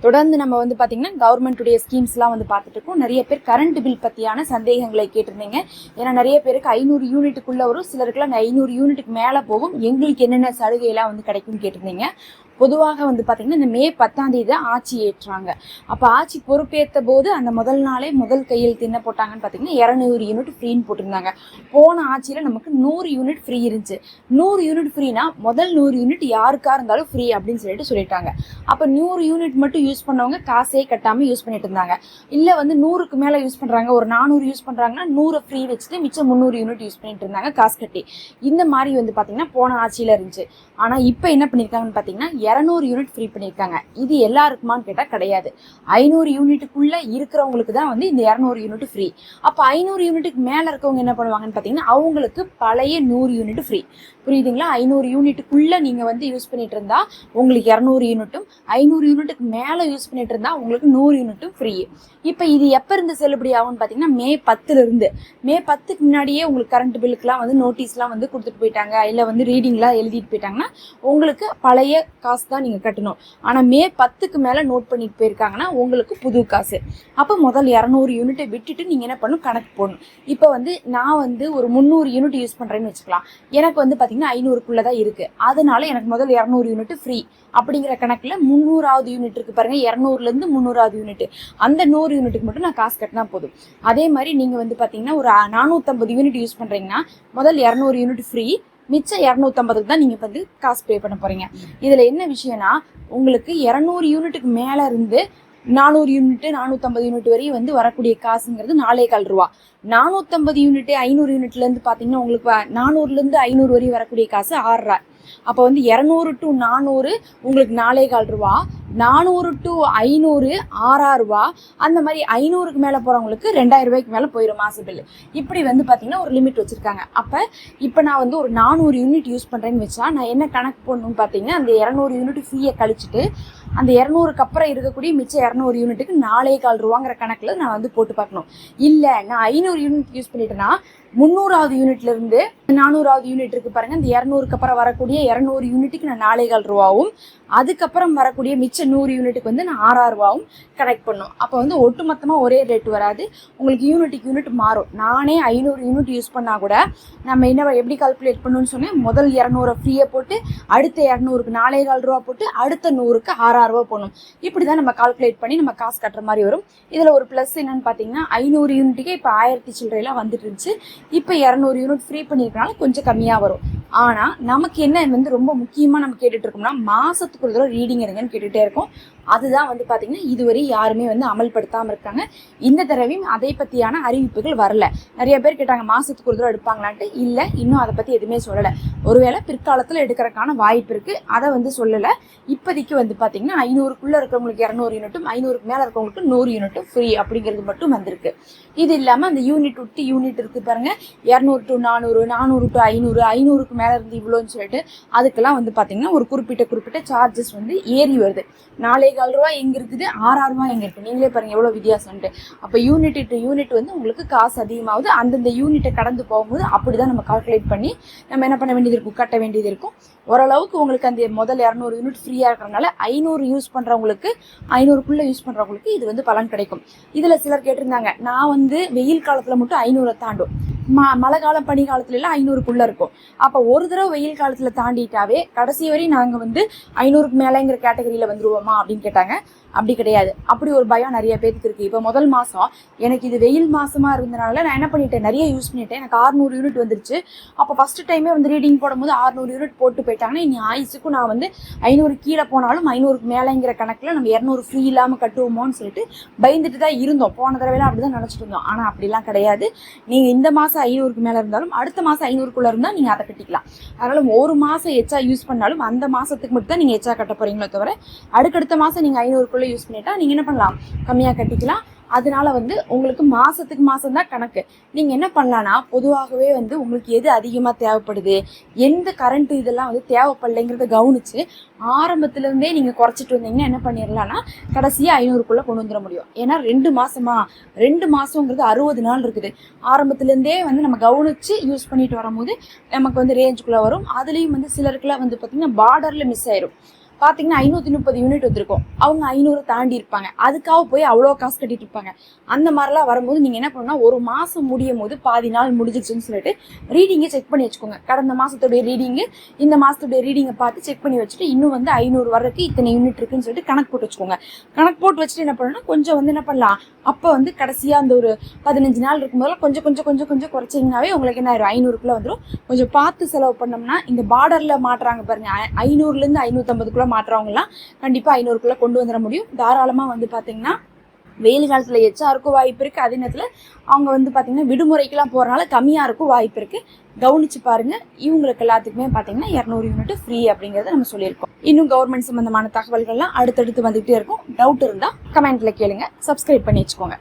தொடர்ந்து நம்ம வந்து பார்த்தீங்கன்னா கவர்மெண்ட்டுடைய ஸ்கீம்ஸ்லாம் வந்து பார்த்துட்டு இருக்கோம். நிறைய பேர் கரண்ட் பில் பற்றியான சந்தேகங்களை கேட்டிருந்தீங்க. ஏன்னா நிறைய பேருக்கு 500 யூனிட்டுக்குள்ளே வரும், சிலருக்குலாம் 500 யூனிட்டுக்கு மேலே போகும், எங்களுக்கு என்னென்ன சலுகையெல்லாம் வந்து கிடைக்கும்னு கேட்டிருந்தீங்க. பொதுவாக வந்து பார்த்திங்கன்னா இந்த மே 10ஆம் தேதி தான் ஆட்சி ஏற்றாங்க. அப்போ ஆட்சி பொறுப்பேற்ற போது அந்த முதல் நாளே முதல் கையெழுத்து என்ன போட்டாங்கன்னு பார்த்தீங்கன்னா 200 யூனிட் ஃப்ரீன்னு போட்டிருந்தாங்க. போன ஆட்சியில் நமக்கு 100 யூனிட் ஃப்ரீ இருந்துச்சு. 100 யூனிட் ஃப்ரீனா முதல் 100 யூனிட் யாருக்காக இருந்தாலும் ஃப்ரீ அப்படின்னு சொல்லிட்டாங்க. அப்போ 100 யூனிட் மட்டும் யூஸ் பண்ணவங்க காசே கட்டாமல் யூஸ் பண்ணிட்டு இருந்தாங்க. இல்லை வந்து 100க்கு மேலே யூஸ் பண்ணுறாங்க, ஒரு 400 யூஸ் பண்ணுறாங்கன்னா 100 ஃப்ரீ வச்சுட்டு மிச்சம் 300 யூனிட் யூஸ் பண்ணிட்டு இருந்தாங்க காசு கட்டி. இந்த மாதிரி வந்து பார்த்திங்கன்னா போன ஆட்சியில் இருந்துச்சு. ஆனால் இப்போ என்ன பண்ணியிருக்காங்கன்னு பார்த்தீங்கன்னா 200 யூனிட் ஃப்ரீ பண்ணியிருக்காங்க. இது எல்லாருக்குமான்னு கேட்டால் கிடையாது. 500 யூனிட்டுக்குள்ளே இருக்கிறவங்களுக்கு தான் வந்து இந்த 200 யூனிட் ஃப்ரீ. அப்போ 500 யூனிட்டுக்கு மேலே இருக்கவங்க என்ன பண்ணுவாங்கன்னு பார்த்தீங்கன்னா அவங்களுக்கு பழைய 100 யூனிட் ஃப்ரீ. புரியுதுங்களா? 500 யூனிட்டுக்குள்ளே நீங்கள் வந்து யூஸ் பண்ணிட்டு இருந்தா உங்களுக்கு 200 யூனிட்டும், 500 யூனிட்டுக்கு மேலே யூஸ் பண்ணிட்டு இருந்தா உங்களுக்கு 100 யூனிட்டும் ஃப்ரீ. இப்போ இது எப்போ இருந்து செல்லுபடி ஆகும்னு பார்த்தீங்கன்னா மே 10லேருந்து. மே 10க்கு முன்னாடியே உங்களுக்கு கரண்ட் பில்லுக்குலாம் வந்து நோட்டீஸ்லாம் வந்து கொடுத்துட்டு போயிட்டாங்க, இல்லை வந்து ரீடிங்லாம் எழுதிட்டு போயிட்டாங்கன்னா உங்களுக்கு பழைய காசு தான் நீங்கள் கட்டணும். ஆனால் மே 10க்கு மேலே நோட் பண்ணிட்டு போயிருக்காங்கன்னா உங்களுக்கு புது காசு. அப்போ முதல் 200 யூனிட்டை விட்டுட்டு நீங்கள் என்ன பண்ணணும், கணக்கு போடணும். இப்போ வந்து நான் வந்து ஒரு 300 யூனிட் யூஸ் பண்ணுறேன்னு வச்சுக்கலாம். எனக்கு வந்து பார்த்தீங்கன்னா 500க்குள்ளே தான் இருக்குது. அதனால எனக்கு முதல் 200 யூனிட் ஃப்ரீ அப்படிங்கிற கணக்கில் 300வது யூனிட் இருக்குது பாருங்கள், 200லேருந்து 300வது யூனிட், அந்த 100 யூனிட்டுக்கு மட்டும் நான் காசு கட்டினா போதும். அதே மாதிரி நீங்கள் வந்து பார்த்தீங்கன்னா ஒரு 450 யூனிட் யூஸ் பண்ணுறீங்கன்னா முதல் 200 யூனிட் ஃப்ரீ, மிச்சம் 250க்கு தான் நீங்கள் வந்து காசு பே பண்ண போகிறீங்க. இதில் என்ன விஷயம்னா உங்களுக்கு 200 யூனிட்டுக்கு மேலே இருந்து 400 யூனிட் 450 யூனிட் வரையும் வந்து வரக்கூடிய காசுங்கிறது 4.25 ரூபா. 450 யூனிட் 500 யூனிட்லேருந்து பார்த்தீங்கன்னா உங்களுக்கு 400லேருந்து 500 வரையும் வரக்கூடிய காசு 6 ரூபா. அப்போ வந்து 200 to 400 உங்களுக்கு 4.25 ரூபா, 400 to 500 6 ரூபா, அந்த மாதிரி 500க்கு மேலே போகிறவங்களுக்கு 2000 ரூபாய்க்கு மேலே போயிடும் மாச பில்லு. இப்படி வந்து பார்த்தீங்கன்னா ஒரு லிமிட் வச்சுருக்காங்க. அப்போ இப்போ நான் வந்து ஒரு 400 யூனிட் யூஸ் பண்ணுறேன்னு வச்சா நான் என்ன கணக்கு போடணும்னு பார்த்தீங்கன்னா அந்த 200 யூனிட் ஃப்ரீயை கழிச்சிட்டு அந்த 200க்கு அப்புறம் இருக்கக்கூடிய மிச்சம் 200 யூனிட்டுக்கு 4.25 ரூபாங்கிற கணக்கில் நான் வந்து போட்டு பார்க்கணும். இல்லை நான் 500 யூனிட் யூஸ் பண்ணிட்டேன்னா 300வது யூனிட்லேருந்து 400வது யூனிட் இருக்குது பாருங்கள், இந்த 200க்கு அப்புறம் வரக்கூடிய 200 யூனிட்டுக்கு நான் 4.25 ரூபாவும், அதுக்கப்புறம் வரக்கூடிய மிச்சம் 100 யூனிட்டுக்கு வந்து நான் 6 ரூபாவும் கனெக்ட் பண்ணும். அப்போ வந்து ஒட்டுமொத்தமாக ஒரே ரேட் வராது, உங்களுக்கு யூனிட்டுக்கு யூனிட் மாறும். நானே 500 யூனிட் யூஸ் பண்ணால் கூட நம்ம என்ன எப்படி கால்குலேட் பண்ணணும்னு சொன்னேன், முதல் 200 ஃப்ரீயை போட்டு அடுத்த 200க்கு 4.25 ரூபா போட்டு அடுத்த 100க்கு 6 ரூபா போடணும். இப்படி தான் நம்ம கால்குலேட் பண்ணி நம்ம காசு கட்டுற மாதிரி வரும். இதில் ஒரு ப்ளஸ் என்னன்னு பார்த்தீங்கன்னா 500 யூனிட்டுக்கே இப்போ 1000 சில்லறையெல்லாம் வந்துட்டு இருந்துச்சு. இப்போ 200 யூனிட் ஃப்ரீ பண்ணியிருக்கனால கொஞ்சம் கம்மியாக வரும். ஆனால் நமக்கு என்ன வந்து ரொம்ப முக்கியமாக நம்ம கேட்டுட்டு இருக்கோம்னா மாதத்துக்கு ஒரு தடவை ரீடிங் எடுங்கன்னு கேட்டுகிட்டே இருக்கோம். அதுதான் வந்து பார்த்திங்கன்னா இதுவரை யாருமே வந்து அமல்படுத்தாமல் இருக்காங்க. இந்த தடவையும் அதை பற்றியான அறிவிப்புகள் வரல. நிறைய பேர் கேட்டாங்க மாதத்துக்கு ஒரு தடவை எடுப்பாங்களான்ட்டு. இல்லை, இன்னும் அதை பற்றி எதுவுமே சொல்லலை. ஒருவேளை பிற்காலத்தில் எடுக்கிறதுக்கான வாய்ப்பு இருக்குது, அதை வந்து சொல்லலை. இப்போதைக்கு வந்து பார்த்திங்கன்னா 500க்குள்ளே இருக்கிறவங்களுக்கு 200 யூனிட்டும் 500க்கு மேலே இருக்கிறவங்களுக்கு 100 யூனிட்டும் ஃப்ரீ அப்படிங்கிறது மட்டும் வந்திருக்கு. இது இல்லாமல் அந்த யூனிட் விட்டு யூனிட் இருக்குது பாருங்கள், 200 to 400, 400 to 500, 500க்கு மேலே இருந்து இவ்வளோன்னு சொல்லிட்டு அதுக்கெல்லாம் வந்து பார்த்திங்கன்னா ஒரு குறிப்பிட்ட சார்ஜஸ் வந்து ஏறி வருது. 4.25 ரூபா எங்கே இருக்குது, 6 ரூபா எங்கே இருக்குது, நீங்களே பாருங்கள் எவ்வளோ வித்தியாசம்ட்டு. அப்போ யூனிட் டு யூனிட் வந்து உங்களுக்கு காசு அதிகமாகுது. அந்தந்த யூனிட்டை கடந்து போகும்போது அப்படி தான் நம்ம கால்குலேட் பண்ணி நம்ம என்ன பண்ண வேண்டியது இருக்கும், கட்ட வேண்டியது இருக்கும். ஓரளவுக்கு உங்களுக்கு அந்த முதல் 200 யூனிட் ஃப்ரீயாக இருக்கிறனால 500 யூஸ் பண்ணுறவங்களுக்கு 500க்குள்ளே யூஸ் பண்ணுறவங்களுக்கு இது வந்து பலன் கிடைக்கும். இதில் சிலர் கேட்டிருந்தாங்க, நான் வந்து வெயில் காலத்தில் மட்டும் 500 தாண்டும், மழை காலம் பனி காலத்துலலாம் 500க்குள்ளே இருக்கும். அப்போ ஒரு தடவை வெயில் காலத்தில் தாண்டிட்டாவே கடைசி வரை நாங்கள் வந்து 500க்கு மேலேங்கிற கேட்டகரியில் வந்துருவோமா அப்படின்னு கேட்டாங்க. அப்படி கிடையாது. அப்படி ஒரு பயம் நிறைய பேருக்கு இருக்குது. இப்போ முதல் மாதம் எனக்கு இது வெயில் மாதமாக இருந்தனால நான் என்ன பண்ணிட்டேன், நிறைய யூஸ் பண்ணிட்டேன், எனக்கு 600 யூனிட் வந்துருச்சு. அப்போ ஃபஸ்ட்டு டைமே வந்து ரீடிங் போடும்போது 600 யூனிட் போட்டு போயிட்டாங்கன்னா இனி ஆயுசுக்கும் நான் வந்து 500 கீழே போனாலும் 500க்கு மேலேங்கிற கணக்கில் நம்ம 200 ஃப்ரீ இல்லாமல் கட்டுவோமோன்னு சொல்லிட்டு பயந்துட்டு தான் இருந்தோம். போன தடவைலாம் அப்படி தான் நினச்சிட்டு இருந்தோம். ஆனால் அப்படிலாம் கிடையாது. நீங்கள் இந்த மாதம் 500க்கு மேலே இருந்தாலும் அடுத்த மாதம் 500க்குள்ளே இருந்தால் நீங்கள் அதை கட்டிக்கலாம். அதனால் ஒரு மாதம் எச்சா யூஸ் பண்ணாலும் அந்த மாதத்துக்கு மட்டும் தான் நீங்கள் எச்சா கட்ட போகிறீங்களோ தவிர அடுத்த மாதம் நீங்கள் 500க்குள்ளே யூஸ் பண்ணிட்டா நீங்கள் என்ன பண்ணலாம், கம்மியாக கட்டிக்கலாம். அதனால வந்து உங்களுக்கு மாதத்துக்கு மாதம் தான் கணக்கு. நீங்கள் என்ன பண்ணலான்னா பொதுவாகவே வந்து உங்களுக்கு எது அதிகமாக தேவைப்படுது, எந்த கரண்ட்டு இதெல்லாம் வந்து தேவைப்படலைங்கிறத கவனித்து ஆரம்பத்துலேருந்தே நீங்கள் குறைச்சிட்டு வந்தீங்கன்னா என்ன பண்ணிடலான்னா கடைசியாக 500க்குள்ளே கொண்டு வந்துட முடியும். ஏன்னா 2 மாதங்கிறது 60 நாள் இருக்குது. ஆரம்பத்துலேருந்தே வந்து நம்ம கவனித்து யூஸ் பண்ணிட்டு வரும்போது நமக்கு வந்து ரேஞ்சுக்குள்ளே வரும். அதுலேயும் வந்து சிலருக்குலாம் வந்து பார்த்திங்கன்னா பார்டரில் மிஸ் ஆயிரும். பார்த்தீங்கன்னா 530 யூனிட் வந்திருக்கும், அவங்க 500 தாண்டி இருப்பாங்க, அதுக்காக போய் அவ்வளோ காசு கட்டிட்டு இருப்பாங்க. அந்த மாதிரிலாம் வரும்போது நீங்கள் என்ன பண்ணணும்னா ஒரு மாதம் முடியும் போது பாதி நாள் முடிஞ்சிச்சுன்னு சொல்லிட்டு ரீடிங்கை செக் பண்ணி வச்சுக்கோங்க. கடந்த மாதத்துடைய ரீடிங்கு இந்த மாதத்துடைய ரீடிங்கை பார்த்து செக் பண்ணி வச்சுட்டு இன்னும் வந்து 500 வர்றதுக்கு இத்தனை யூனிட் இருக்குன்னு சொல்லிட்டு கணக்கு போட்டு வச்சுக்கோங்க. கணக்கு போட்டு வச்சுட்டு என்ன பண்ணணும்னா கொஞ்சம் வந்து என்ன பண்ணலாம், அப்போ வந்து கடைசியாக அந்த ஒரு 15 நாள் இருக்கும்போதெல்லாம் கொஞ்சம் கொஞ்சம் கொஞ்சம் கொஞ்சம் குறைச்சிங்கனாவே உங்களுக்கு என்ன ஆயிரும், 500க்குள்ளே வந்துடும். கொஞ்சம் பார்த்து செலவு பண்ணோம்னா இந்த பார்டரில் மாட்டுறாங்க பாருங்க, 500லேருந்து 550க்குள்ளே மாட்டுறவங்கலாம் கண்டிப்பாக 500க்குள்ளே கொண்டு வந்துட முடியும். தாராளமாக வந்து பார்த்தீங்கன்னா வெயில் காலத்தில் எச்சா இருக்கும் வாய்ப்பு இருக்குது. அதே நேரத்தில் அவங்க வந்து பார்த்திங்கன்னா விடுமுறைக்கெலாம் போகிறனால கம்மியாக இருக்கும் வாய்ப்பு இருக்குது. கவனித்து பாருங்கள். இவங்களுக்கு எல்லாத்துக்குமே பார்த்திங்கன்னா 200 யூனிட் ஃப்ரீ அப்படிங்கிறத நம்ம சொல்லியிருக்கோம். இன்னும் கவர்மெண்ட் சம்மந்தமான தகவல்கள்லாம் அடுத்தடுத்து வந்துகிட்டே இருக்கும். டவுட் இருந்தால் கமெண்ட்டில் கேளுங்க. சப்ஸ்கிரைப் பண்ணி வச்சுக்கோங்க.